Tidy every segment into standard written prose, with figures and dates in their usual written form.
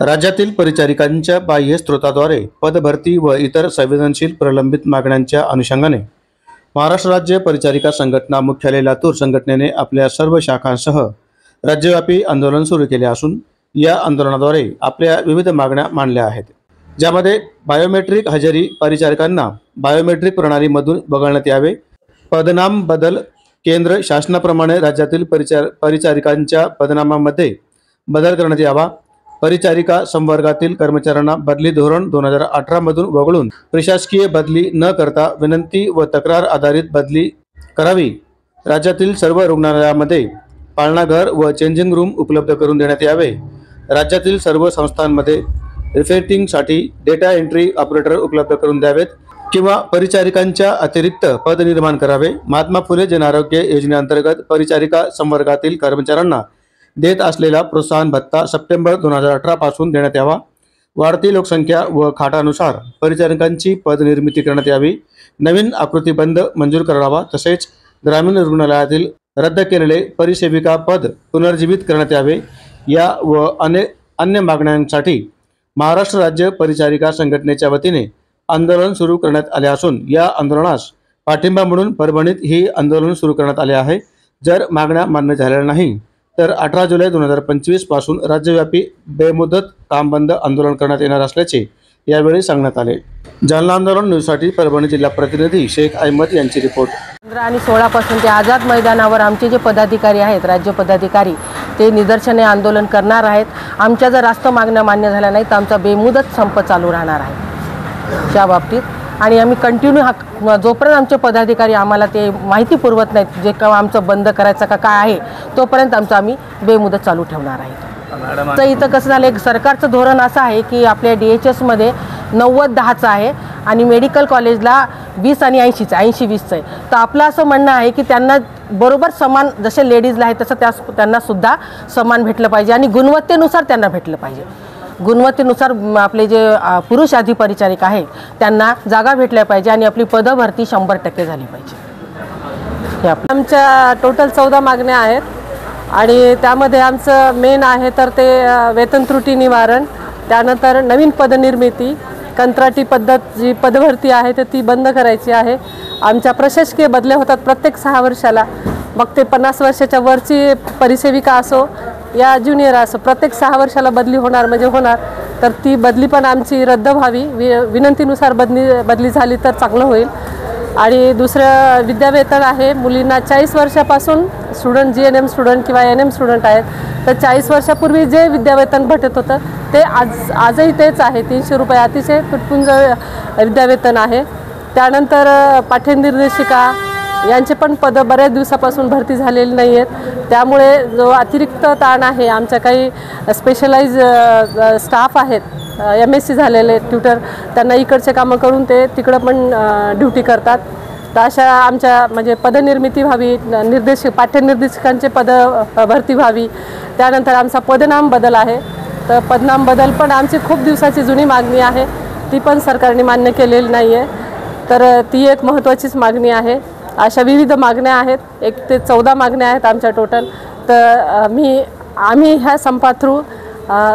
राज्यातील परिचारिकांच्या बाह्य स्रोताद्वारे पदभरती व इतर संवेदनशील प्रलंबित मागण्यांच्या अनुषंगाने महाराष्ट्र राज्य परिचारिका संघटना मुख्यालय लातूर संघटनेने आपल्या सर्व शाखांसह राज्यव्यापी आंदोलन सुरू केले असून या आंदोलनाद्वारे आपल्या विविध मागण्या मांडल्या आहेत, ज्यामध्ये बायोमेट्रिक हजेरी परिचारिकांना बायोमेट्रिक प्रणालीमधून वगळण्यात यावे, पदनाम बदल केंद्र शासनाप्रमाणे राज्यातील परिचारिकांच्या पदनामामध्ये बदल करण्यात यावा, परिचारिका संवर्गातील कर्मचाऱ्यांना बदली धोरण 2018 मधून वगळून प्रशासकीय बदली न करता विनंती व तक्रार आधारित बदली करावी, राज्यातील सर्व रुग्णालयामध्ये पाळणाघर व चेंजिंग रूम उपलब्ध करून देण्यात यावे, राज्यातील सर्व संस्थांमध्ये रिफेटिंगसाठी डेटा एंट्री ऑपरेटर उपलब्ध करून द्यावेत किंवा परिचारिकांच्या अतिरिक्त पद निर्माण करावे, महात्मा फुले जन आरोग्य योजनेअंतर्गत परिचारिका संवर्गातील कर्मचाऱ्यांना देत असलेला प्रोत्साहन भत्ता सप्टेंबर 2018 पासून देण्यात यावा, वाढती लोकसंख्या व खाटानुसार परिचारिकांची पद निर्मिती करण्यात यावी, नवीन आकृतीबंध मंजूर करावा, तसेच ग्रामीण रुग्णालयातील रद्द केलेले परिसेविका पद पुनर्जीवित करण्यात यावे, या व अन्य मागण्यांसाठी महाराष्ट्र राज्य परिचारिका संघटनेच्या वतीने आंदोलन सुरू करण्यात आले असून या आंदोलनास पाठिंबा म्हणून परभणीत ही आंदोलन सुरू करण्यात आले आहे। जर मागण्या मान्य झालेल्या नाही तर 18 जुलै 2025 पासून राज्यव्यापी बेमुदत काम बंद आंदोलन करण्यात येणार असल्याचे यावेळी सांगण्यात आले। जालना आंदोलन न्यूजसाठी परभणी जिल्हा प्रतिनिधी शेख अहमद यांची रिपोर्ट। 15 आणि 16 पासून ते आझाद मैदानावर आमचे जे पदाधिकारी आहेत, राज्य पदाधिकारी, ते निदर्शने आंदोलन करणार आहेत। आमच्या जर रास्त मागण्या मान्य झाल्या नाही तर आमचा बेमुदत संप चालू राहणार आहे त्या बाबतीत। आणि आम्ही कंटिन्यू जोपर्यंत आमचे पदाधिकारी आम्हाला ते माहिती पुरवत नाहीत जे काम आमचं बंद करायचं का काय आहे तोपर्यंत आम्ही बेमुदत चालू ठेवणार आहे। तर इथं कसं झालं, एक सरकारचं धोरण असं आहे की आपल्या DHS मध्ये 90-10चं आहे आणि मेडिकल कॉलेजला 20 आणि 80चं 80-20चं आहे। तर आपलं असं म्हणणं आहे की त्यांना बरोबर समान जसे लेडीजला आहे तसं त्यांना सुद्धा समान भेटलं पाहिजे आणि गुणवत्तेनुसार त्यांना भेटलं पाहिजे। गुणवत्तेनुसार आपले जे पुरुष अधिपरिचारिक आहे त्यांना जागा भेटल्या पाहिजे आणि आपली पदभरती 100% झाली पाहिजे। आमच्या टोटल 14 मागण्या आहेत आणि त्यामध्ये आमचं मेन आहे तर ते वेतन त्रुटी निवारण, त्यानंतर नवीन पदनिर्मिती, कंत्राटी पद्धत जी पदभरती आहे तर ती बंद करायची आहे। आमच्या प्रशासकीय बदल्या होतात प्रत्येक 6 वर्षाला, मग ते 50 वर्षाच्या वरची परिसेविका असो या ज्युनियर असो, प्रत्येक 6 वर्षाला बदली होणार म्हणजे होणार। तर ती बदली पण आमची रद्द व्हावी, विनंतीनुसार बदली झाली तर चांगलं होईल। आणि दुसरं विद्यावेतन आहे, मुलींना 40 वर्षापासून स्टुडंट GNM स्टुडंट किंवा NM स्टुडंट आहेत तर 40 वर्षापूर्वी जे विद्यावेतन भेटत होतं ते आजही तेच आहे, 300 रुपये अतिशय तुटपुंज विद्यावेतन आहे। त्यानंतर पाठ्यनिर्देशिका यांचे पण पद बऱ्याच दिवसापासून भरती झालेली नाही आहेत, त्यामुळे जो अतिरिक्त ताण आहे, आमच्या काही स्पेशलाइज स्टाफ आहेत MSc झालेले ट्युटर, त्यांना इकडचे कामं करून ते तिकडं पण ड्युटी करतात। तर अशा आमच्या म्हणजे पदनिर्मिती व्हावी, पाठ्यनिर्देशिकांचे पद भरती व्हावी। त्यानंतर आमचा पदनाम बदल आहे, तर पदनाम बदल पण आमची खूप दिवसाची जुनी मागणी आहे, ती पण सरकारने मान्य केलेली नाही आहे, तर ती एक महत्त्वाचीच मागणी आहे। अशा विविध मागण्या आहेत, 1 ते 14 मागण्या आहेत आमच्या टोटल। तर आम्ही ह्या संपा थ्रू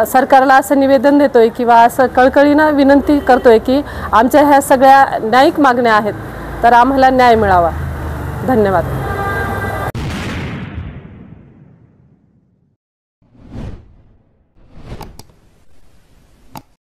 सरकारला असं निवेदन देतोय किंवा असं कळकळीनं विनंती करतोय की आमच्या ह्या सगळ्या न्यायिक मागण्या आहेत तर आम्हाला न्याय मिळावा। धन्यवाद।